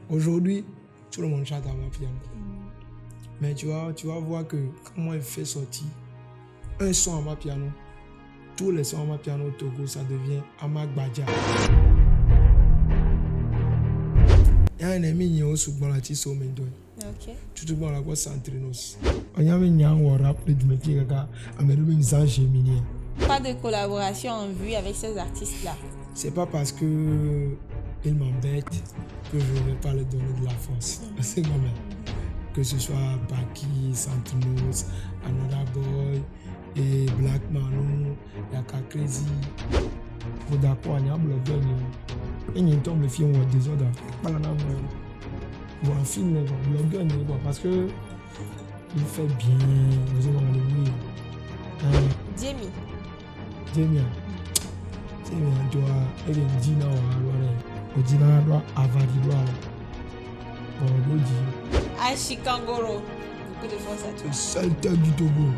Aujourd'hui, tout le monde chante Amapiano. Mais tu vas voir que quand moi je fais sortir un son Amapiano, tous les sons Amapiano au Togo, ça devient Amagbadja. Il y a un ami qui est au Soubanati Somendo. Ok. Tout le monde a quoi s'entraîner. Il y a un rap de Dimitri Gaga, Amélie Géminé. Pas de collaboration en vue avec ces artistes-là. C'est pas parce que ils m'embêtent que je ne vais pas leur donner de la force. C'est quand même. Que ce soit Baki, Santinos, Another Boy, et Black Manu, Yaka Crazy. Vous d'accord, il y a un blogueur. Il y a un tombe de film ou un désordre. Pas la même. Ou un film, blogueur, parce que il fait bien. Vous avez entendu. Jamie. Jamie. Jamie, toi, elle est dit non, au dîner, doit avoir bon, le dit. Ashikangoro. Beaucoup de force à toi. Le seul thug du Togo.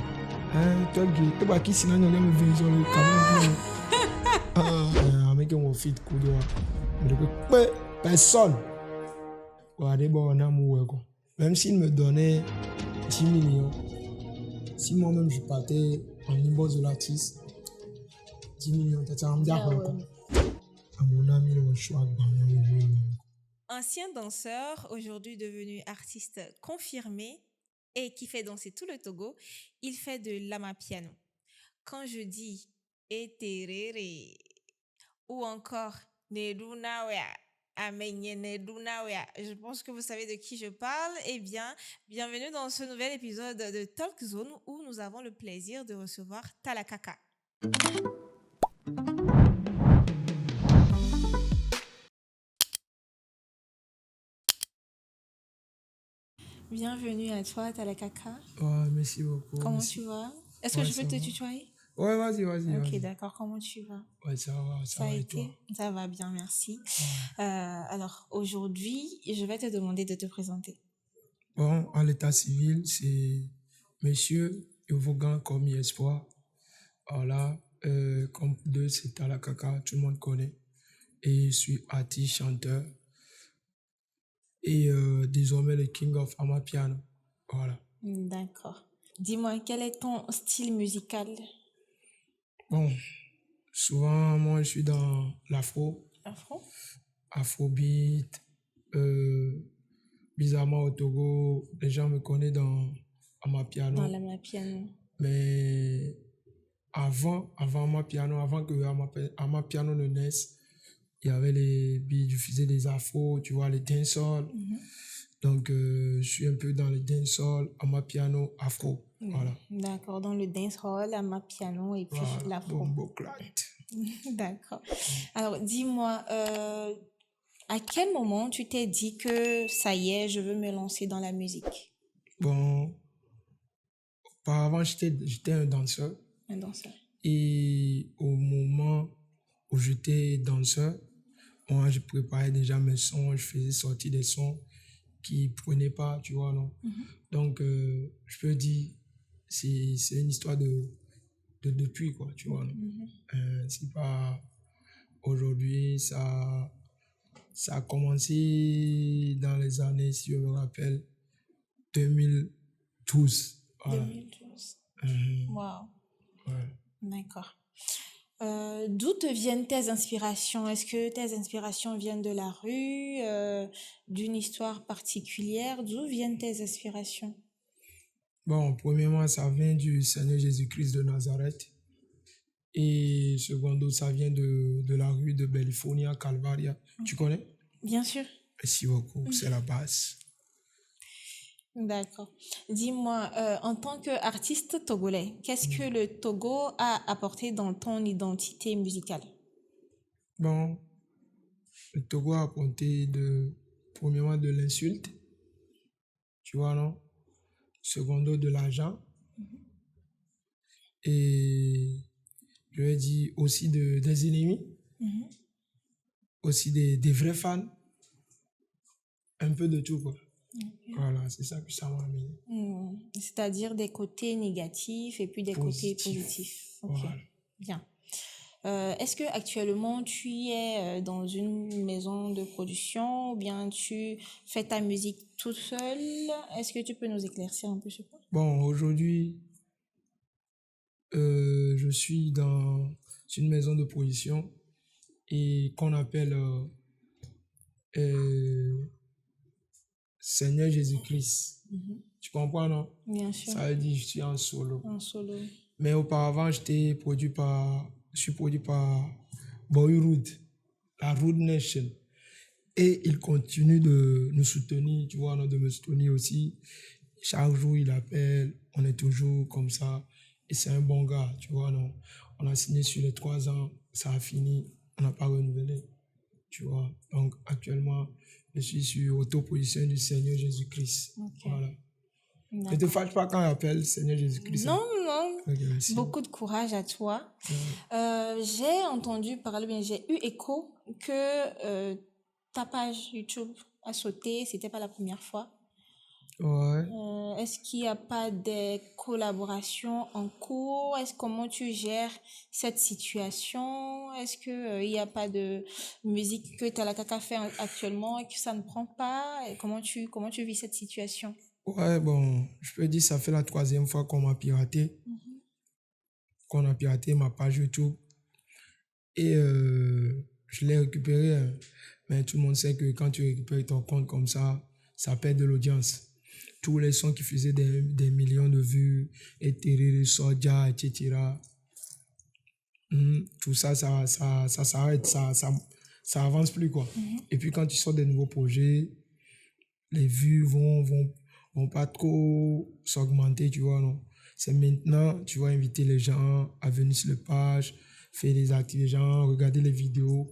Thug, tu vois qui sinon on a même vu sur le caméra. Avec un fit coup de personne. Regardez, bon, on a mon quoi. Même s'il me donnait 10 millions, si moi-même je partais en niveau de l'artiste, 10 millions, tu as un bien à mon ami, le choix. Ancien danseur, aujourd'hui devenu artiste confirmé et qui fait danser tout le Togo, il fait de l'amapiano. Quand je dis eterere ou encore nedunawea, je pense que vous savez de qui je parle. Eh bien, bienvenue dans ce nouvel épisode de Talk Zone où nous avons le plaisir de recevoir Talakaka. Bienvenue à toi, Talakaka. Merci beaucoup. Comment merci. tu vas? Est-ce que je peux te tutoyer? Ouais, vas-y. Ok, d'accord. Comment tu vas? Ouais, ça va, ça va. Et toi? Ça va bien, merci. Alors, aujourd'hui, je vais te demander de te présenter. Bon, en l'état civil, c'est Monsieur Yovogan Komi Espoir. Voilà, comme deux, c'est Talakaka, tout le monde connaît. Et je suis artiste, chanteur. Et désormais le King of Amapiano. Voilà. D'accord. Dis-moi, quel est ton style musical? Bon, souvent, moi, je suis dans l'afro. Afro? Afrobeat. Bizarrement, au Togo, les gens me connaissent dans Amapiano. Dans l'amapiano. Mais avant Amapiano, avant que Amapiano ne naisse, il y avait les beats, je faisais des afros, tu vois, les dancehall. Donc, je suis un peu dans le dancehall, Amapiano, afro. Voilà. D'accord, dans le dancehall, amapiano et puis Voilà. l'afro. D'accord. Alors, dis-moi, à quel moment tu t'es dit que ça y est, je veux me lancer dans la musique? Bon, auparavant, j'étais un danseur. Un danseur. Et au moment où j'étais danseur, moi, je préparais déjà mes sons, je faisais sortir des sons qui ne prenaient pas, tu vois, non? Donc, je peux dire, c'est une histoire de depuis, quoi, tu vois, non? C'est pas aujourd'hui, ça a commencé dans les années, si je me rappelle, 2012. Voilà. 2012. Wow. Ouais. D'accord. D'où te viennent tes inspirations? Est-ce que tes inspirations viennent de la rue, d'une histoire particulière? D'où viennent tes inspirations? Bon, premièrement, ça vient du Seigneur Jésus-Christ de Nazareth. Et secondo, ça vient de la rue de Bellifonia, Calvaria. Tu connais? Bien sûr. Merci beaucoup, c'est la base. D'accord. Dis-moi, en tant qu'artiste togolais, qu'est-ce que le Togo a apporté dans ton identité musicale? Bon, le Togo a apporté premièrement de l'insulte, tu vois, non? Secondo, de l'argent. Et je vais dire aussi des ennemis, aussi des vrais fans, un peu de tout, quoi. Voilà, c'est ça que ça m'a amené. C'est-à-dire des côtés négatifs et puis des côtés positifs. Ok, Voilà. bien. Est-ce que actuellement tu es dans une maison de production ou bien tu fais ta musique toute seule? Est-ce que tu peux nous éclaircir un peu ce point? Bon, aujourd'hui, je suis dans une maison de production et qu'on appelle euh, Seigneur Jésus-Christ. Tu comprends, non? Bien sûr, Ça veut dire que je suis en solo. en solo. Mais auparavant, je suis produit par Boyhood, la Root Nation. Et il continue de nous soutenir, tu vois, non, de me soutenir aussi. Chaque jour, il appelle, on est toujours comme ça. Et c'est un bon gars, tu vois, non. On a signé sur les 3 ans, ça a fini, on n'a pas renouvelé, tu vois. Donc, actuellement, je suis sur autoposition du Seigneur Jésus-Christ. Ok. Voilà. Ne te D'accord. fâche pas quand il appelle Seigneur Jésus-Christ. Non, non. Ok, merci. Beaucoup de courage à toi. Ouais. J'ai entendu parler, bien, j'ai eu écho que ta page YouTube a sauté. C'était pas la première fois. Ouais. Est-ce qu'il n'y a pas des collaborations en cours? Comment tu gères cette situation? Est-ce que il n'y a pas de musique que Talakaka fait actuellement et que ça ne prend pas? Et comment tu vis cette situation? Ouais, bon, je peux dire ça fait la 3e fois qu'on m'a piraté, qu'on a piraté ma page YouTube. Et je l'ai récupéré, hein. Mais tout le monde sait que quand tu récupères ton compte comme ça perd de l'audience. Tous les sons qui faisaient des millions de vues, et Terere, Soja, etc. Tout ça s'arrête, ça avance plus, quoi. Et puis quand tu sors des nouveaux projets, les vues vont pas trop s'augmenter, tu vois, non. C'est maintenant, tu vas inviter les gens à venir sur la page, faire des activités, les gens, regarder les vidéos.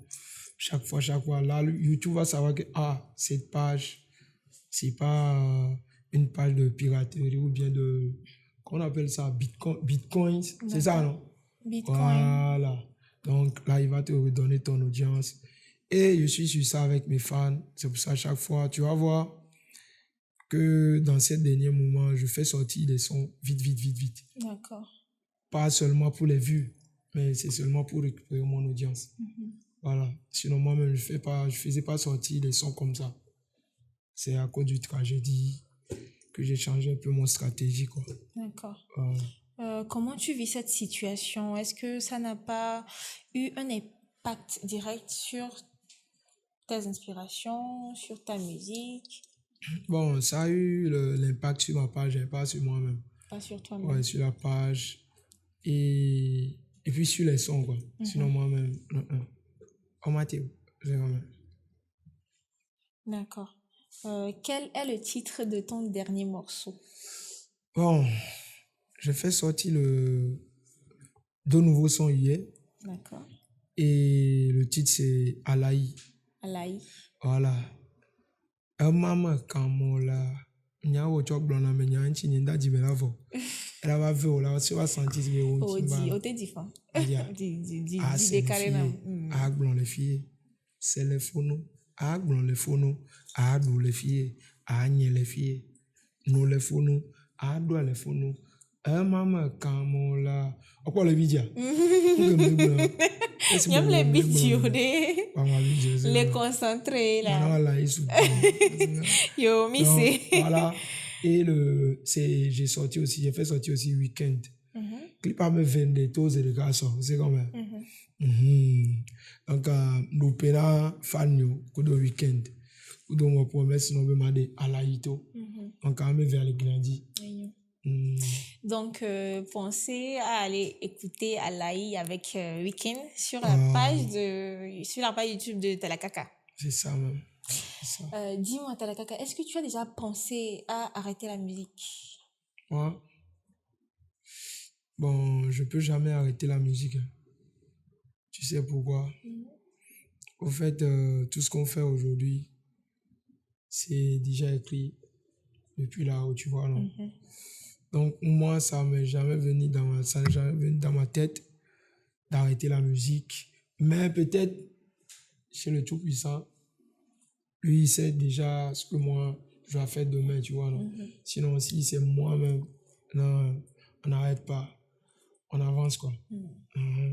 Chaque fois. Là, YouTube va savoir que, cette page, c'est pas une page de piraterie ou bien qu'on appelle ça, bitcoins. C'est ça, non? Bitcoin. Voilà. Donc là, il va te redonner ton audience. Et je suis sur ça avec mes fans. C'est pour ça, chaque fois, tu vas voir que dans ces derniers moments, je fais sortir des sons vite. D'accord. Pas seulement pour les vues, mais c'est seulement pour récupérer mon audience. Voilà. Sinon, moi-même, je faisais pas sortir des sons comme ça. C'est à cause du tragédie que j'ai changé un peu mon stratégie, quoi. D'accord. Comment tu vis cette situation? Est-ce que ça n'a pas eu un impact direct sur tes inspirations, sur ta musique, Bon, ça a eu l'impact sur ma page, pas sur moi-même. pas sur toi-même? Ouais, sur la page. Et puis sur les sons, quoi. Sinon, moi-même, on m'a dit, vraiment. D'accord. Quel est le titre de ton dernier morceau? Bon, j'ai fait sortir deux nouveaux sons hier. D'accord. Et le titre, c'est Alaï. Alaï. Voilà. Maman, quand mon là, nya wo chok blona me nya nchi ni ndaji be lavo. Elle va faire là, tu vas sentir que on Oh, va. dis, oh, t'es différent. Dis, C'est les décalé là. filles, à blon les filles, c'est les phonos, à blon les phonos, à dou les filles, à nye les filles, nous les phonos, à dou les phonos. Maman, quand mon là, on peut le vidéo. J'aime les beats, les Les concentrés là. là. Yo, Donc, c'est. voilà. Et j'ai fait sortir aussi Weekend. Clip à me vendre des taux et des garçons, c'est quand même. Donc, nous payons fan yo, kudo Weekend. Kudo mo promesse no be made alaito. Donc, à me vers les grandis. Donc, pensez à aller écouter Alaï avec Weekend sur la page YouTube de Talakaka. C'est ça même. Dis-moi, Talakaka, est-ce que tu as déjà pensé à arrêter la musique? Moi, bon, je peux jamais arrêter la musique. Tu sais pourquoi? Au fait, tout ce qu'on fait aujourd'hui, c'est déjà écrit depuis là où tu vois, non? Donc, moi, ça m'est jamais venu ça n'est jamais venu dans ma tête d'arrêter la musique. Mais peut-être, chez le Tout-Puissant, lui, il sait déjà ce que moi, je dois faire demain, tu vois, non? Sinon, si c'est moi-même, non, on n'arrête pas. On avance, quoi.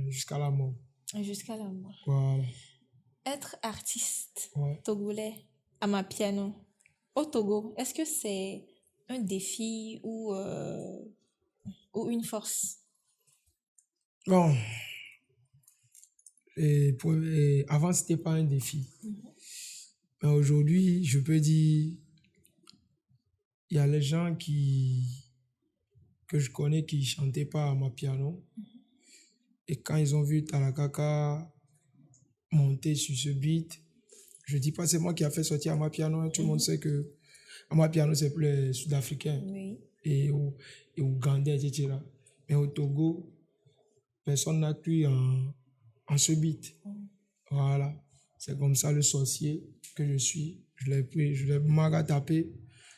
Jusqu'à la mort. Jusqu'à la mort. Voilà. Être artiste Ouais. togolais à ma piano au Togo, est-ce que c'est un défi ou une force? Bon, avant, c'était pas un défi. Mais aujourd'hui, je peux dire, il y a les gens que je connais qui chantaient pas à ma piano. Et quand ils ont vu Talakaka monter sur ce beat, je dis pas c'est moi qui a fait sortir à ma piano. Hein. Tout le monde sait que à ma piano, c'est plus les Sud-Africains Oui. et Ougandais, etc. Mais au Togo, personne n'a cru en ce beat. Voilà. C'est comme ça le sorcier que je suis. Je l'ai pris, je l'ai maga tapé.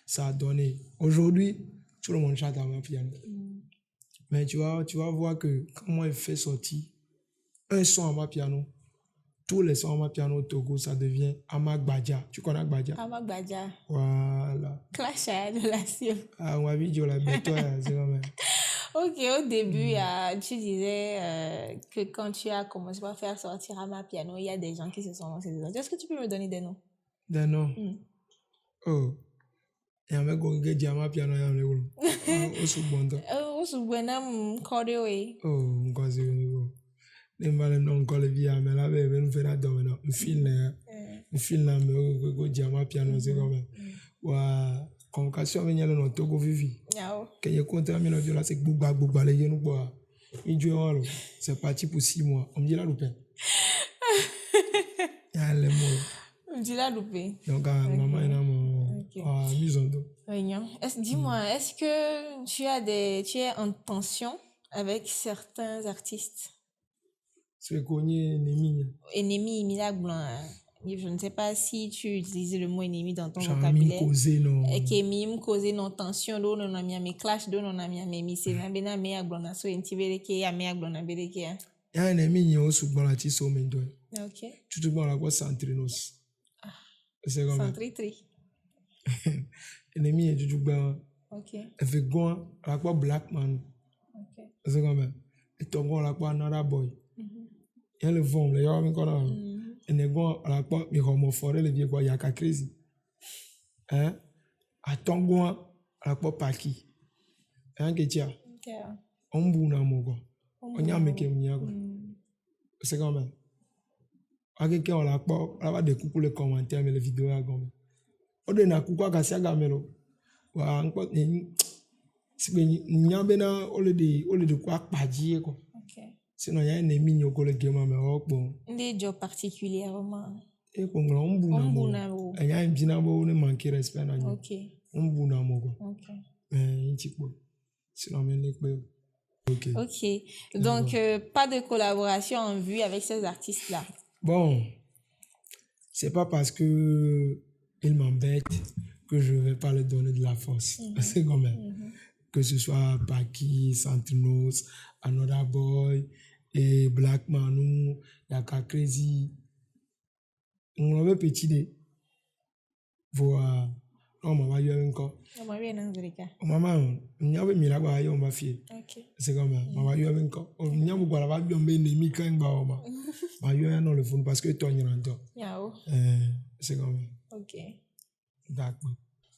Ça a donné. Aujourd'hui, tout le monde chante à ma piano. Mais tu vas voir que quand moi je fais sortir un son à ma piano, tous les sons à ma piano au Togo, ça devient Amagbaja. Tu connais Agbaja? Amagbaja. Voilà. Clash à adolescence. Ah, on va dire, mais toi, c'est quand même. Ok, au début, tu disais que quand tu as commencé à faire sortir à ma piano, il y a des gens qui se sont lancés dedans. Est-ce que tu peux me donner des noms? Des noms. Oh. Il y a un mec qui dit à ma piano, il y a un mec au sous-bondo. Au Subwena Cordewe. Oh, encore c'est bon. Les malins n'ont encore les vies, mais là, nous faisons la domino. Nous filons, mais au dit à ma piano, c'est quand même. Ouah, convocation, mais il y a le Togo vivi. Yao. Quand il y a contre la violence, c'est Bouba, les gens nous boivent. C'est parti pour 6 mois. On me dit la loupe. Il y a les mots. Tu l'as loupé. Donc, maman est là, mon mise en dos. Dis-moi, est-ce que tu es en tension avec certains artistes? C'est connu, ennemi. Ennemi, Milagblanc. Je ne sais pas si tu utilises le mot ennemi dans ton J'en ai vocabulaire. causé, non. Et qui mime causer non tension, do non ami ami clash, do non ami ami mi c'est na bena me agbona so entibere ke ya me agbona bere ke ya. Il y a un ennemi qui est au sous-bon la tisse au mendo. Ok. Tu te vois la quoi centrinos. C'est comme ça. Centri. Ennemi est du bien. Ok. Elle fait quoi la quoi black man. Ok. C'est comme ça. Et ton gars la quoi another boy. Il y a le vent, les gars, mais qu'on a. Et les gars la quoi mais comme forêt les vieux quoi il y a qu'à crazy. Hein? À ton gars la quoi paki. Hein que tu as? Ok. On boue na mo quoi. On y a mis que m'y a quoi. C'est comme ça. À quelqu'un on la quoi là va découper les commentaires mais les vidéos là comme. On donne à couper à ça gamelo. Wa encore si ben n'y a bena au lieu de quoi pas dire quoi. Ok. Sinon il y a un ennemi au collègue mais bon. Des jobs particulièrement. Et qu'on on boue na mo. Il y a un dinamo on manque respect na nous. Ok. On boue na mo quoi. Ok. Mais un petit peu. Sinon mais les quoi. Ok. Ok. Donc pas de collaboration en vue avec ces artistes là. Bon. C'est pas parce que il m'embête que je vais pas leur donner de la force. C'est quand même. Que ce soit Paki, Santinos, Another Boy, et Black Manu, Yaka Crazy. On avait petit dé. Voilà. On m'a eu encore. On m'a bien dans le cas. Maman, on y avait mis là-bas, on m'a fait. Ok. C'est comme ça. On m'a eu encore. On y a beaucoup là-bas, on m'a ennemi quand on m'a. On m'a eu dans le fond parce que toi, il y a un temps. Yao. C'est comme ça. Ok. D'accord.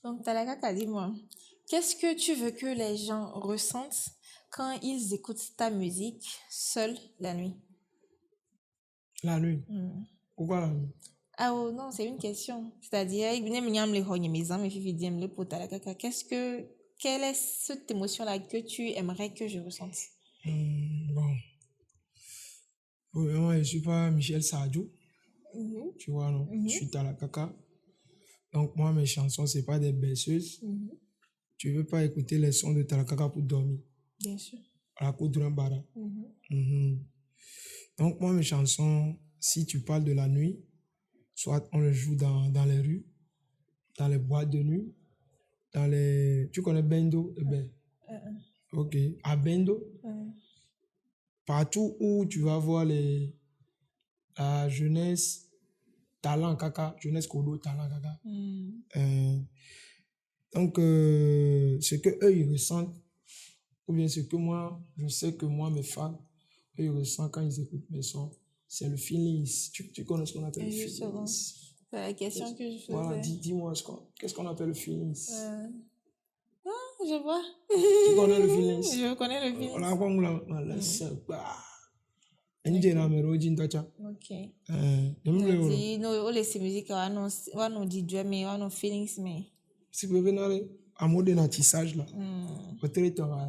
Donc, Talakaka, dis-moi, qu'est-ce que tu veux que les gens ressentent quand ils écoutent ta musique seule la nuit? La nuit. Pourquoi la nuit? Ah oh, non, c'est une question. C'est-à-dire, quelle est cette émotion-là que tu aimerais que je ressente? Bon. Moi, je ne suis pas Michel Sadio. Tu vois, non? Je suis Talakaka. Donc, moi, mes chansons, ce n'est pas des berceuses. Tu ne veux pas écouter les sons de Talakaka pour dormir. Bien sûr. À la Koudouran-Bara. Donc, moi, mes chansons, si tu parles de la nuit, soit on les joue dans les rues, dans les boîtes de nuit, dans les... Tu connais Bendo? Ok. À Bendo, partout où tu vas voir la jeunesse, talent kaka, jeunesse kodo, talent kaka. Donc, ce que eux ils ressentent, ou bien ce que moi, je sais que moi, mes fans, eux ils ressentent quand ils écoutent mes sons, c'est le feelings. Tu connais ce qu'on appelle le Justement, feelings? c'est la question que je Voilà, faisais. dis-moi, qu'est-ce qu'on appelle le feelings? Je vois. Tu connais le feelings? Je connais le On feeling. a quoi, on laisse, on dit la mélodie, Ok. nous Dit, nous, on laisse musique, on nous dit Dieu, mais on nous feelings, mais. si vous venez à mode de tissage là, au territoire,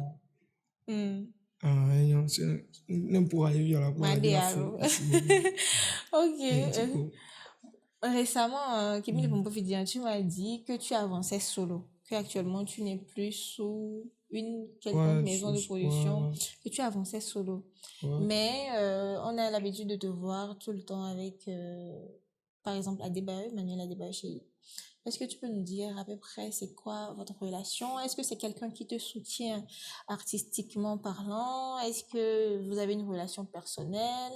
c'est n'importe quoi, il y a la Ok. Récemment, Kimi Pompofidian, tu m'as dit que tu avançais solo, que actuellement tu n'es plus sous une quelconque maison de production, que tu avançais solo. Mais on a l'habitude de te voir tout le temps avec, par exemple, Manuel Adebayo chez. Est-ce que tu peux nous dire à peu près c'est quoi votre relation? Est-ce que c'est quelqu'un qui te soutient artistiquement parlant? Est-ce que vous avez une relation personnelle?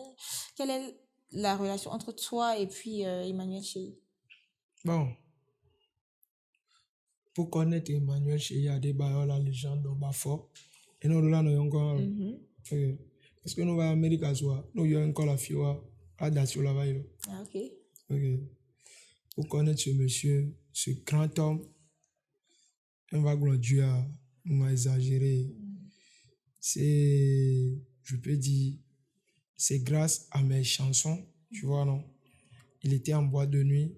Quelle est la relation entre toi et puis Emmanuel Chéi? Bon, pour connaître Emmanuel Chéi Adebayo, la légende de Bafo, et nous là nous encore parce que nous va à Amérique nous y a encore la FIOA à Dacio là-bas. Ah, ok. Pour connaître ce monsieur, ce grand homme, on va gloire Dieu à nous exagérer. C'est, je peux dire, c'est grâce à mes chansons, tu vois, non? Il était en boîte de nuit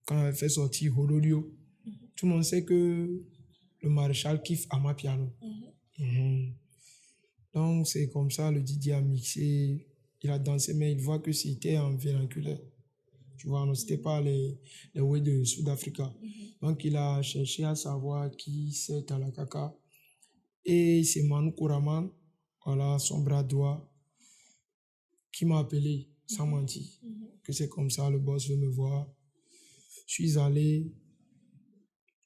quand on avait fait sortir Hololio. Tout le monde sait que le maréchal kiffe Amapiano. Donc, c'est comme ça, le Didier a mixé, il a dansé, mais il voit que c'était en vernaculaire. Tu vois, non, c'était pas les way de Sud-Africa. Donc, il a cherché à savoir qui c'est Talakaka. Et c'est Manu Kouraman, voilà, son bras droit, qui m'a appelé, sans mentir, que c'est comme ça, le boss veut me voir. Je suis allé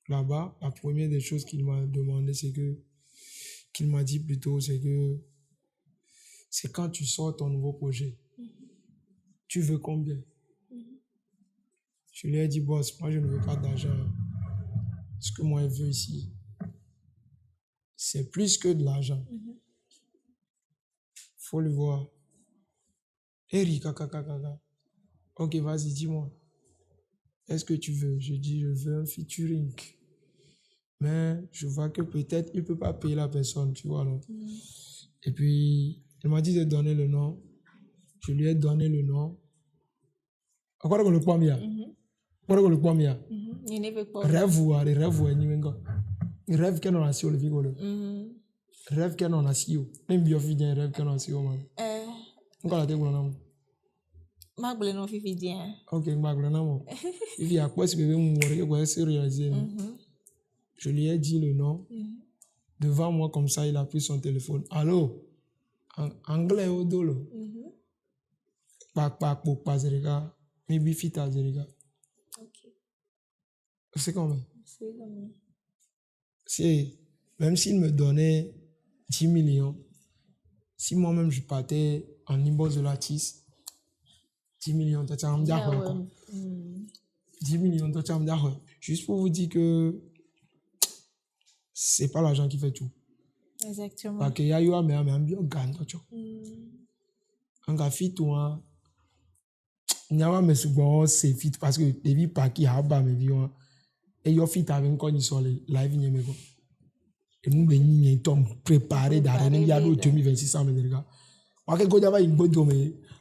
là-bas. La première des choses qu'il m'a demandé, qu'il m'a dit plutôt, c'est quand tu sors ton nouveau projet. Tu veux combien? Je lui ai dit, boss, moi je ne veux pas d'argent. Ce que moi je veux ici, c'est plus que de l'argent. Faut le voir. Erika, kaka. Ok, vas-y, dis-moi. Est-ce que tu veux? Je dis, je veux un featuring. Mais je vois que peut-être il ne peut pas payer la personne, tu vois. Non? Et puis, il m'a dit de donner le nom. Je lui ai donné le nom. Quoi le pomme ya? Quoi le pomme ya? Rêve qu'elle en a si au levier. Rêve qu'elle en a si au. Même bien fait rêve qu'elle en a si au man. Encore la tête pour l'homme. Magbele non fifi dien. Ok, magbele non. Il y a quoi si bébé mourir quoi c'est réalisé. Je lui ai dit le nom. Devant moi comme ça, il a pris son téléphone. Allô? Anglais au dolo. Pak pas zerega. Maybe fit à zerega. Ok. C'est combien? C'est combien? C'est même s'il me donnait 10 millions, si moi-même je partais en inbox de l'artiste, 10 millions, tu as quoi. 10 millions, tu as juste pour vous dire que c'est pas l'argent qui fait tout. Exactement. Parce qu'il y a eu un bien gagne. Un gars fit ou un. Il y a un souvent c'est fit parce que les vies pas qui a bas mes vies. Et il y a fit avec quand ils sont live n'y est. Et nous les sommes préparés d'arrêter il y a d'autres 2026 ans les gars. Parce que quand il y a une bonne tombe,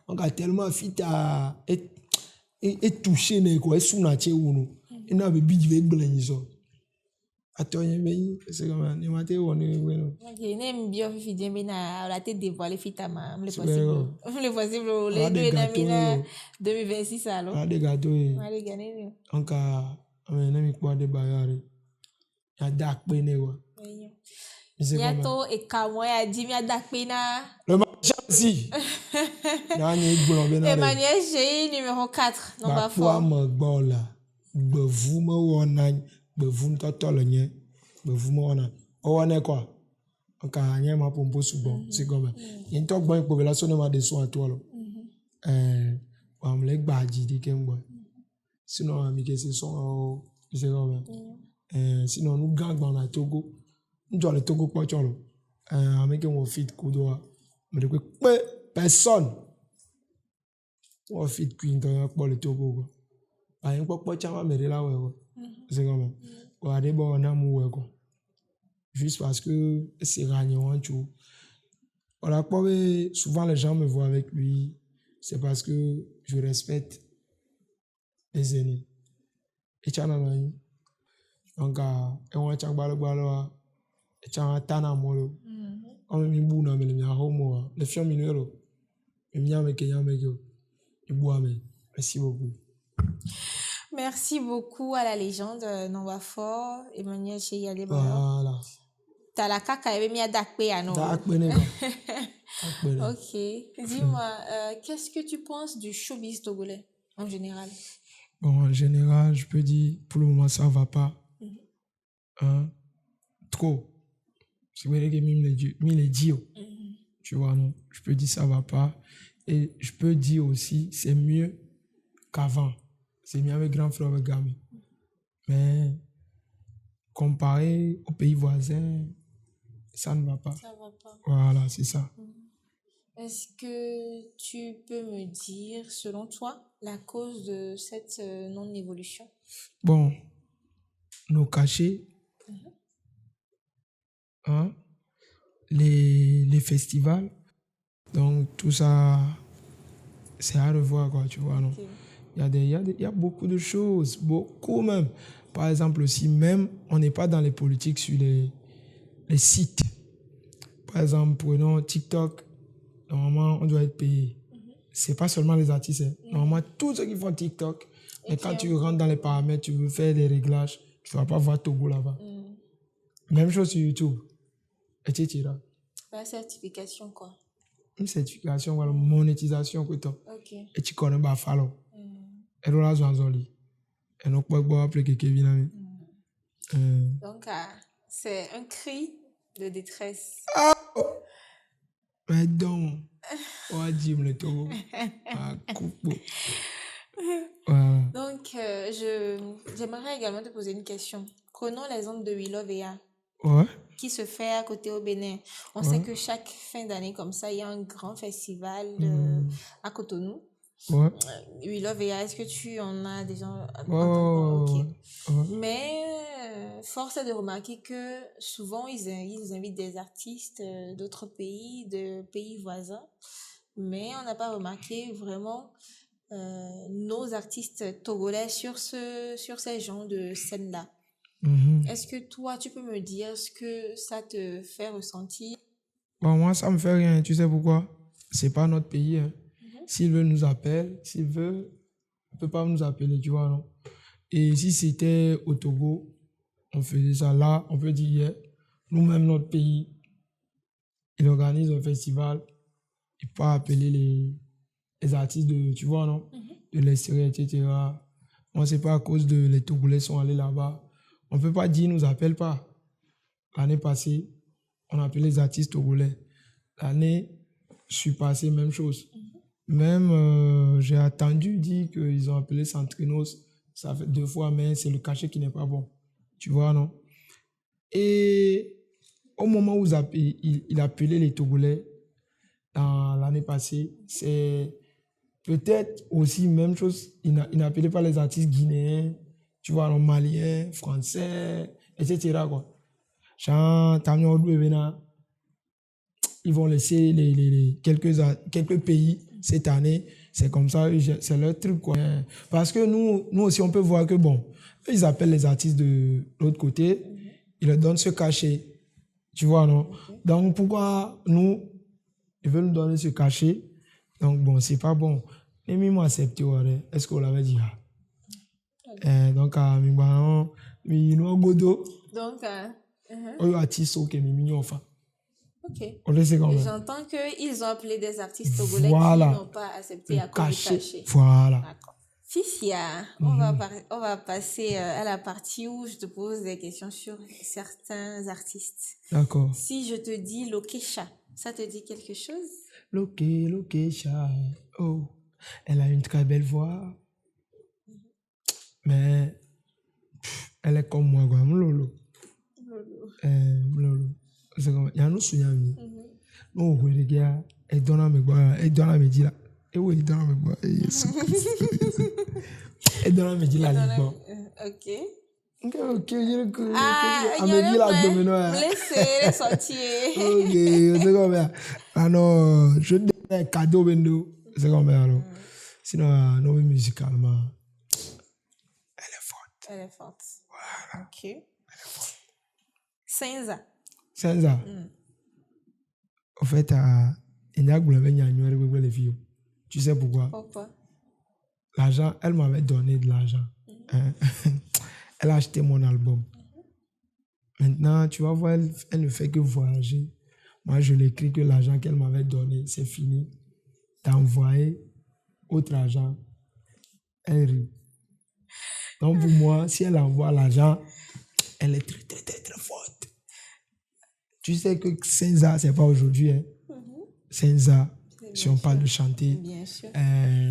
on a tellement fit à et touché les quoi et sous nature ou nous. Et nous avons bidé avec blanc. Attends, c'est comme un matin on est bueno. Ok, n'aime bien fifi dien mais na la tête dévoilée fitama, le possible les deux namina 2026 alors. Ah des gâteaux. Ah les gagner. Donc on a mis quoi de bayare. Il y a dark peine quoi. Bientôt et Kamoy a dit mi a dakpena. Le match aussi. Emmanuel Chéi numéro 4 non pas fort. Ba gbo la. Gbe vous me wona, gbe vous toto le nye. Gbe vous me wona. O wona quoi? Donc anya ma pompo subo, c'est comme il tok bon pour la sonne ma de so à toi là. On me lek ba ji di kembo. Sinon ami que c'est son c'est comme sinon nous gang dans la Togo. Nous doit le Togo quoi cholo. Avec un fit kudo. Mais de quoi personne On fit Queen pour le Togo. Par exemple, pour Tchama, mais là, ouais. C'est quand même. Regardez, bon, on a mou, quoi. Juste parce que c'est ragnant, tu vois. Voilà, souvent les gens me voient avec lui, c'est parce que je respecte les aînés. Et tu as un donc, on tient balou, et tu as un tana molo. On me dit, bon, mais les homo, les filles minéraux, les miens, mais qui merci beaucoup. Merci beaucoup à la légende Nwafor, Emmanuel Cheyalé. Voilà. T'as la caca, elle mis à Dakpe à nous. Ok. Dis-moi, qu'est-ce que tu penses du showbiz togolais en général? Bon, en général, je peux dire, pour le moment, ça va pas. Hein? Trop. C'est vrai que les dios. Tu vois, non? Je peux dire, ça va pas. Et je peux dire aussi, c'est mieux qu'avant. C'est mieux avec grand frère, avec gamin. Mais comparé aux pays voisins, ça ne va pas. Ça va pas. Voilà, c'est ça. Est-ce que tu peux me dire, selon toi, la cause de cette non-évolution? Bon, nos cachets, hein, les festivals, donc tout ça, c'est à revoir, quoi, tu vois, non? Okay. Il y a beaucoup de choses, beaucoup même. Par exemple, si même on n'est pas dans les politiques sur les sites, par exemple, prenons TikTok, normalement, on doit être payé. C'est pas seulement les artistes. Normalement, tous ceux qui font TikTok, mais quand tu rentres dans les paramètres, tu veux faire des réglages, tu ne vas pas voir Togo là-bas. Même chose sur YouTube. Etc. La certification, quoi. Une certification, voilà, monétisation, quoi. Ok. Et tu connais pas Falo. Et là, et donc, pas appeler que Kevin. Donc, c'est un cri de détresse. Mais donc, on va dire le Togo. Voilà. Donc, j'aimerais également te poser une question. Prenons l'exemple de We Love EA, qui se fait à côté au Bénin. On sait que chaque fin d'année, comme ça, il y a un grand festival à Cotonou. We Love EA, est-ce que tu en as déjà entendu? Mais force est de remarquer que souvent, ils invitent des artistes d'autres pays, de pays voisins. Mais on n'a pas remarqué vraiment nos artistes togolais sur ces genres de scènes-là. Est-ce que toi, tu peux me dire ce que ça te fait ressentir? Bon, moi, ça me fait rien. Tu sais pourquoi? C'est pas notre pays. Hein. S'il veut, nous appelle. S'il veut, il peut pas nous appeler, tu vois, non? Et si c'était au Togo, on faisait ça là, on peut dire, nous-mêmes, notre pays, il organise un festival, il peut appeler les artistes de, tu vois, non? De l'extérieur, etc. Moi, c'est pas à cause de les Togolais sont allés là-bas. On peut pas dire, ils nous appellent pas. L'année passée, on a appelé les artistes togolais. L'année passée, même chose. Même, j'ai attendu dire qu'ils ont appelé Centrinos. Ça fait 2 fois, mais c'est le cachet qui n'est pas bon. Tu vois, non? Et au moment où il appelait les Togolais, dans l'année passée, c'est peut-être aussi même chose. Il n'appelait pas les artistes guinéens, tu vois, non, maliens, français, etc. Quoi. Ils vont laisser quelques pays cette année. C'est comme ça, c'est leur truc, quoi. Parce que nous aussi, on peut voir que, bon, ils appellent les artistes de l'autre côté, ils leur donnent ce cachet. Tu vois, non? Donc, pourquoi ils veulent nous donner ce cachet? Donc, bon, c'est pas bon. Mais moi, accepté, est-ce qu'on l'avait dit? Donc, ok. J'entends qu'ils ont appelé des artistes togolais qui n'ont pas accepté à cause du cachet. Voilà. D'accord. Fifia, on va passer à la partie où je te pose des questions sur certains artistes. D'accord. Si je te dis Lokesha, ça te dit quelque chose? Lokesha, oh, elle a une très belle voix. Mais elle est comme moi, quoi. Mlolo. C'est comme, il y a un autre souvenir. Non, elle donne à me dire là. Et oui, dans la mémoire. Et dans la mémoire, là, bon. Ok. Ok, je le Ah, il y Amélie, en a là, domino, plein. Laissez sortir. Ok, c'est comme ça. Ah non, je donne un cadeau, Bendo. C'est comme ça, alors. Sinon, non, musicalement, elle est forte. Elle est forte. Ok. Senza. C'est ça. En fait, il y a les filles. Tu sais pourquoi? Pourquoi? L'argent, elle m'avait donné de l'argent. Hein. Elle a acheté mon album. Maintenant, tu vas voir, elle ne fait que voyager. Moi, je l'écris que l'argent qu'elle m'avait donné, c'est fini. D'envoyer autre argent, elle rit. Donc, pour moi, si elle envoie l'argent, elle est très, très, très, très forte. Tu sais que Senza, c'est pas aujourd'hui. Hein. Senza, si on parle de chanter, Bien sûr.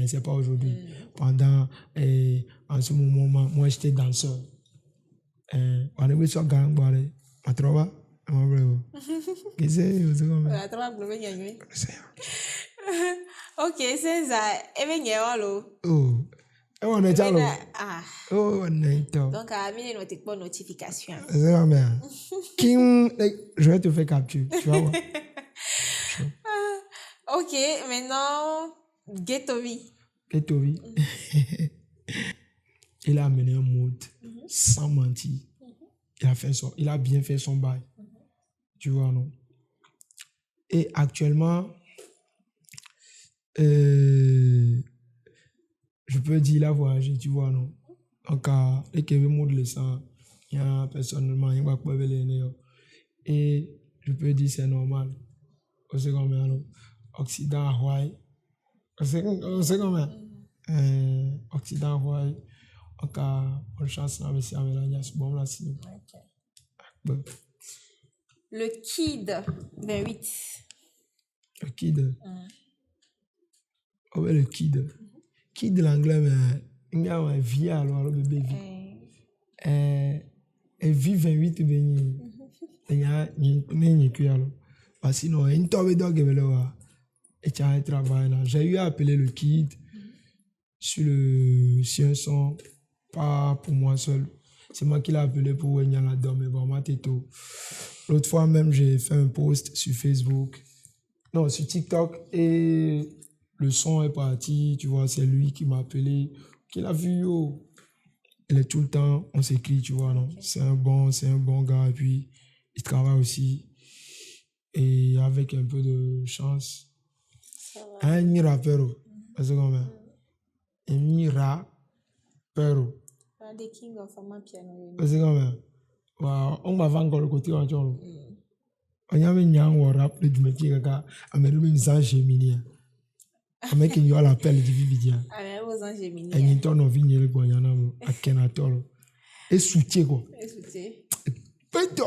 c'est pas aujourd'hui. Pendant, en ce moment, moi, j'étais danseur. On est sur gang, ma trova, ma bravo. Qu'est-ce que c'est comme ça? La trois globe gagné. Ok, Senza. Evenye Oh, on est allé. Ah. Oh, on est allé. Donc, à mine notre notification. C'est comme ça. Kim, je vais te faire capture, tu vas voir. Ok, maintenant, Ghettovi. Ketovi, il a amené un mode sans mentir. Il a bien fait son bail. Tu vois, non? Et actuellement, je peux dire, il a voyagé, tu vois, non? Donc, et qu'il y avait mode le sang, il y a personnellement, il va pas venir. Et je peux dire, c'est normal. On sait comment, non? Occident, Hawaï. On sait comment. Occident, Hawaï. Donc, on chance, là, mais c'est avec la bon, là, si. Bon. Le Kid 28. Le kid. Oh, ouais, le kid. Kid de l'anglais, mais il y a un vie alors, le bébé vit. Et vit 28 béni. Il y a une cuillère. Parce que sinon, une tombe d'orgue, et tu as un travail là. J'ai eu à appeler le kid sur un son, pas pour moi seul. C'est moi qui l'ai appelé pour venir là-dedans, mais bon, moi, t'es tout. L'autre fois même, j'ai fait un post sur Facebook, non, sur TikTok, et le son est parti, tu vois, c'est lui qui m'a appelé, qui l'a vu, yo. Il est tout le temps, on s'écrit, tu vois, non. C'est un bon gars, et puis il travaille aussi. Et avec un peu de chance, un rappeur, c'est comme ça. Un rappeur. Des King of Amapiano. C'est comme ça. On va vendre encore le côté en tchon. On y a un rap de métier kaka ameru mi nsan gemini. Ameki nyo ala pelle di vividia. Ah, aux Angemini. Et ni tono vi nyele go yana mo akenatolo. Et soutien ko. Peto.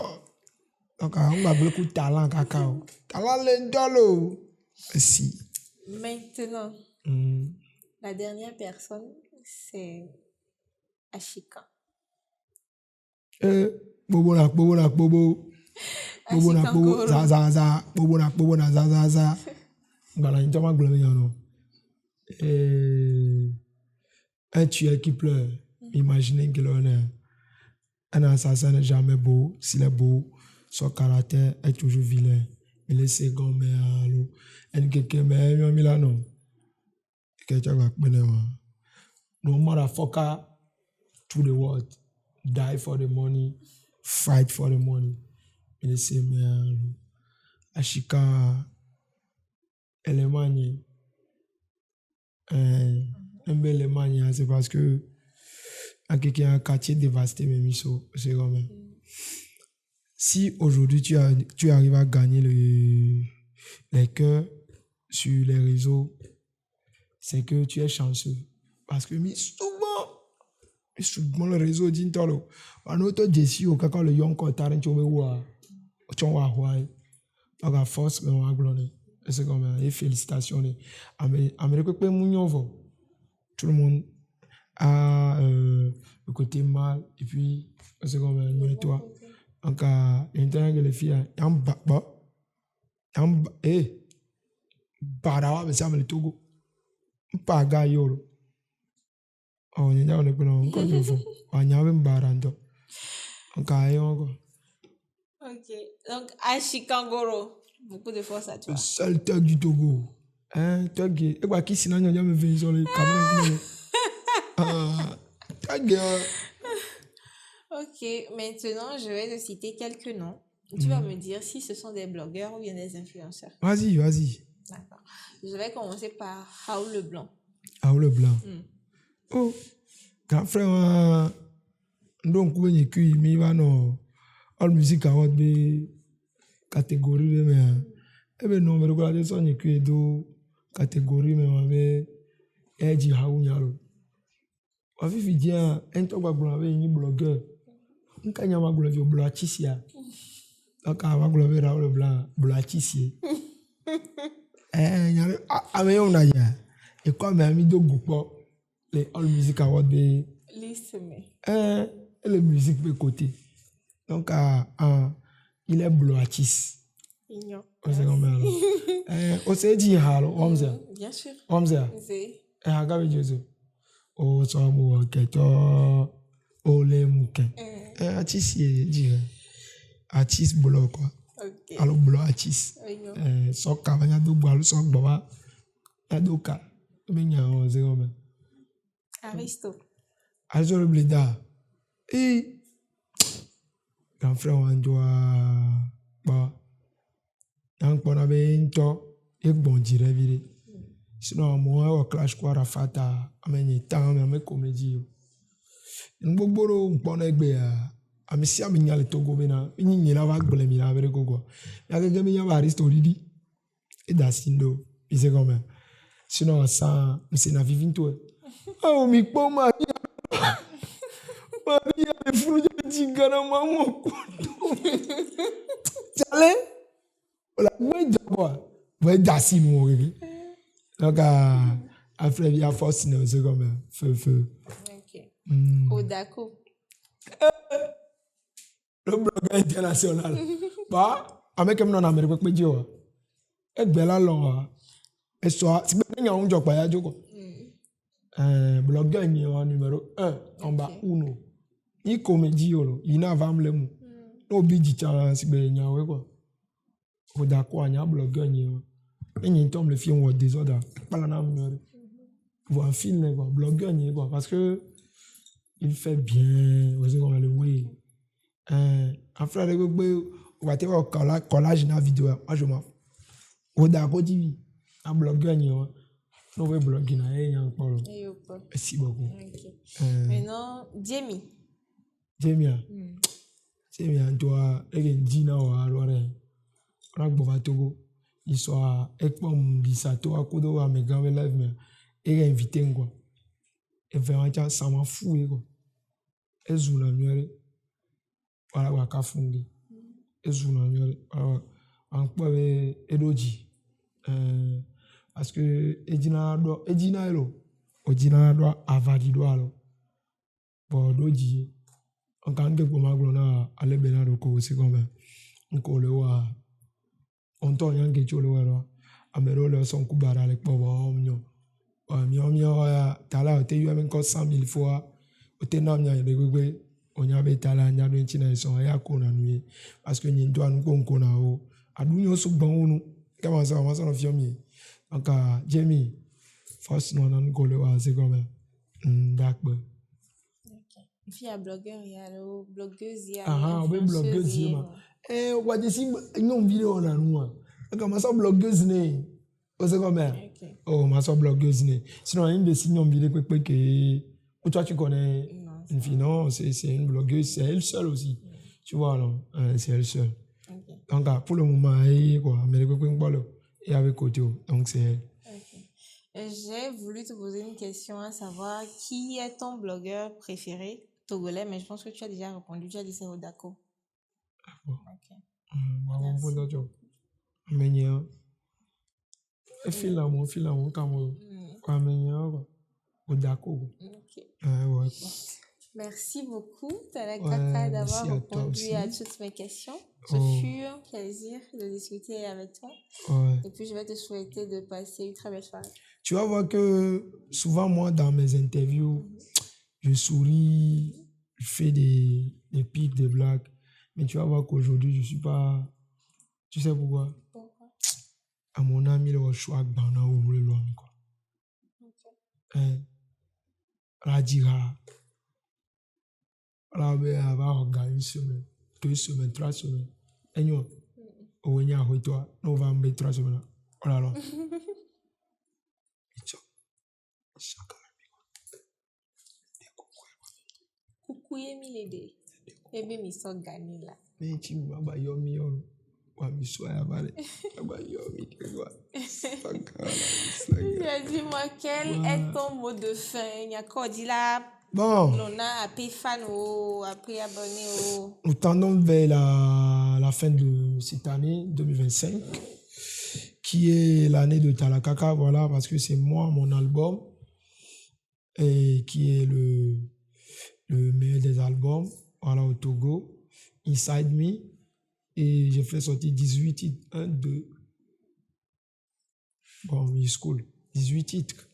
Donc on va beaucoup talent cacao. Talent l'endolo. Si. Maintenant, la dernière personne, c'est Ashika. Bobo na bobo. Bobo na bobo za. Bobo na za. Voilà, une tombe globale non. Un tueur qui pleure. Imaginez que l'on est un assassin n'est jamais beau. S'il est beau, son caractère est toujours vilain. Il est second mais allô. Et quelqu'un mais là non. Quelqu'un va connaître. No motherfucker to the world. Die for the money. Fight for the money. Il est second mais allô. Ashika Allemagne. Un bel Allemagne, c'est parce que quelqu'un a un quartier dévasté, mais c'est quand même. Si aujourd'hui tu arrives à gagner les cœurs sur les réseaux, c'est que tu es chanceux. Parce que souvent le réseau dit tolo. En autre déci au cas le yon kotaren tu wa Hawaii. Donc à force mais on va glonner. C'est comme ça. Et félicitations. Amérique peut mouniovo. Tout le monde a le côté mal et puis c'est comme ça. Nous et toi. Donc l'intérêt que les filles barawa mais ça me le Togo. Pas gaillot. On y a un peu encore du fond. On y a un barando. On caille encore. Ok. Donc, à Chikangoro, beaucoup de force à toi. Le seul thug du Togo. Hein, thug. Et quoi, qui sinon, il y a me venir sur les caméras. Thug. Ok, maintenant, je vais te citer quelques noms. Tu vas me dire si ce sont des blogueurs ou bien des influenceurs. Vas-y. D'accord. Je vais commencer par Raoul Leblanc. Ah, le blanc. Mm. Oh, grand frère, donc, vous avez écrit, mais il va non. All music award be catégorie, mais. Eh bien, non, mais regardez ça, on écrit deux catégories, mais on avait. Edgy Haounyalo. On fait dire, un temps, on avait un blogueur. On a un blogueur, bloachisia. Donc, on va glover Raoul Leblanc, bloachisia. Mais on a ya. Et comme un ami de groupe, les All Music Awards, Liste, mais. les musiques de côté. Donc, il est bloachis. Mignon. On sait comment alors. On s'est dit, alors, on sait. Bien sûr. On sait. C'est. Agabe Jésus. O so mo keto o le muke. Artiste dit. Artiste bolo quoi. Ok. Alors bolo artiste. Mignon. So ka banya do gba so gba wa. Adoka. Me nya o ze o me. Aristo. Azo le bleda. Grand frère on doit ba. Yang pona be nto e gbonjire vire. Sinon, moi, au clash quoi, Rafata, amène temps, mais comédie. Nous bobo, on prend egbe a me si aminya le Togo bena, ni ni la vague blemi la avec quoi. Ya que gami ya Aristo Didi et Dacindo, il c'est comme ça. Sinon ça, c'est na vivin toi. Ah, mi po Maria. Maria le fou de tingana maman. Chale. La ouais d'abord. Ouais Dacindo. Donc, après, il y a force, c'est comme feu. Ok. Odako. Le blogueur international. Bah, avec un nom en Amérique, je dis, et bien là, et soit, si bien il y a un job, il y a un job. Blogueur numéro 1, en bas, uno. Il comédie, il n'a pas le mot. No bidi challenge, si bien il y a un quoi. Odako, il y a un blogueur, et il tombe le film au désordre. Pas la même. Voir un film, quoi, blogueur, quoi, parce que il fait bien, vous savez, on a le oui. Après, on va te voir collage dans la vidéo. Moi, je m'en. On a dit, un blogueur, on va bloguer, il y a un peu. Merci beaucoup. Maintenant, Jamie. Jamie, toi, il y a un dîner à l'oreille. On a beau Togo. Il soit ekpom bisato akodo wa me grand live mais et invité quoi et vraiment ça m'a fou quoi et zula mieux voilà wa ka fungi et zula mieux en quoi edoji parce que edina do avadi do alo bon doji on kan ke ma glona ale benado ko c'est comme on le wa on t'en yang que tu le vois amero le son kubara le pobo mio ya tala te yu amen ko 100,000 fois o te na mia de gbegbe onya be tala nya do nchina so ya ko na nuye parce que ni ndo an ko na o adunyo so gban onu kama ça ma so fiomi donc Jamie first no nan ko le wa c'est comme d'accord. Il y a blogueur, il y a le blogueuse, il y a blogueuse wa de si non vidéo na nuwa kama ça blogueuse ne o c'est comme oh ma so blogueuse ne sinon une de signes vidéo que toi tu connais une fille non c'est une blogueuse c'est elle seule aussi tu vois non c'est elle seule donc pour le moment quoi mais et avec côté donc c'est elle. J'ai voulu te poser une question à savoir qui est ton blogueur préféré togolais, mais je pense que tu as déjà répondu, tu as dit c'est Odako. Ok. Merci beaucoup, Talakaka, d'avoir répondu à toutes mes questions. Ce Oh. fut un plaisir de discuter avec toi. Ouais. Et puis, je vais te souhaiter de passer une très belle soirée. Tu vas voir que souvent, moi, dans mes interviews, je souris, je fais des pics, des blagues. Mais tu vas voir qu'aujourd'hui, je ne suis pas... Tu sais pourquoi? Pourquoi? À mon ami, le choix dans le loin, quoi. Ok. Hein? La dira. Là, ben, elle va organiser une semaine, 2 semaines, 3 semaines. Et nous, on va y aller, toi. Nous, on va mettre 3 semaines. Oh là là. Coucou, Emile. Ebe mi so gani là. Mais tu m'as pas yo mi yo. Wa mi so ya vale. Ba yo mi quoi. Dis-moi, quel est ton mot de fin? Il y a quoi dit là? Bon, Lona, après fan ou après abonné ou... nous tendons vers la fin de cette année 2025, qui est l'année de Talakaka, voilà, parce que c'est moi, mon album, et qui est le meilleur des albums, voilà, au Togo, Inside Me, et j'ai fait sortir 18 titres, 1, 2, bon, Miss School, 18 titres.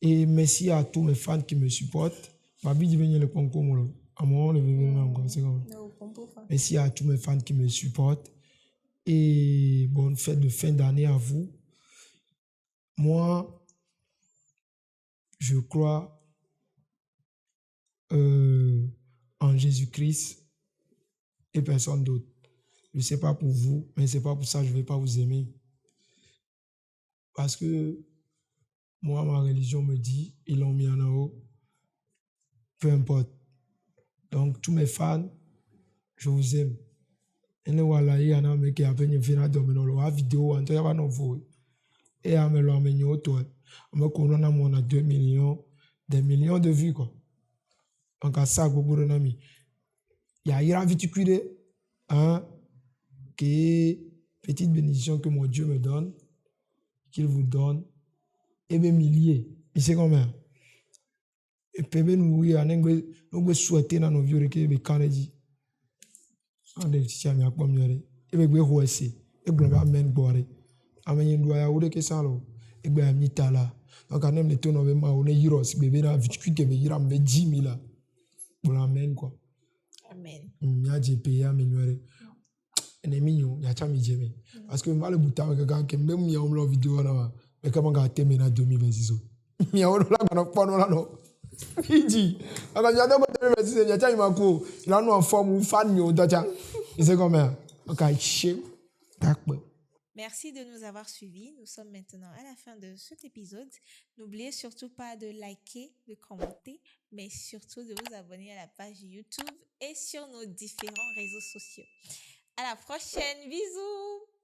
Et merci à tous mes fans qui me supportent. Babi dit venir le concours, à moi, le bébé, c'est comme merci à tous mes fans qui me supportent. Et bonne fête de fin d'année à vous. Moi, je crois en Jésus-Christ et personne d'autre. Je ne sais pas pour vous, mais ce n'est pas pour ça que je ne vais pas vous aimer. Parce que moi, ma religion me dit, ils l'ont mis en haut, peu importe. Donc, tous mes fans, je vous aime. Et nous, voilà, il y en a qui ont fait une vidéo, on va nous voir. Et on me l'a mis au toit. On a 2 millions, des millions de vues, quoi. Donc, à ça, beaucoup de amis. Il y a une viticule, hein, qui est petite bénédiction que mon Dieu me donne, qu'il vous donne, et mes milliers. Et c'est combien? Et puis, nous, nous souhaiter dans nos vies que les Canadiens. On est ici à mi akpɔ miɔ ɖe ebe gbe xɔ ese egblɔ be amen gbɔ ɖe ame nyi ɖua ya wo ɖe kesa lo egbe ya mi ta la donc anem le to nɔ be ma wo ne yirɔ si be be na vitui ke be yira me be 10 000 la gblɔ amen quoi. Amen. Mia dze pe ya me nyɔ ɖe ene mi nyo ya tsa mi dze me parce que va le buta me kaka ke me mia wo mlɔ video na ma me ka ga te me na 2026 mia wo la gbanɔ kpɔ no la no Fiji. Alors, il y a des gens qui disent, il a en forme, fan, il sait comment. Ok, merci de nous avoir suivis. Nous sommes maintenant à la fin de cet épisode. N'oubliez surtout pas de liker, de commenter, mais surtout de vous abonner à la page YouTube et sur nos différents réseaux sociaux. À la prochaine. Bisous.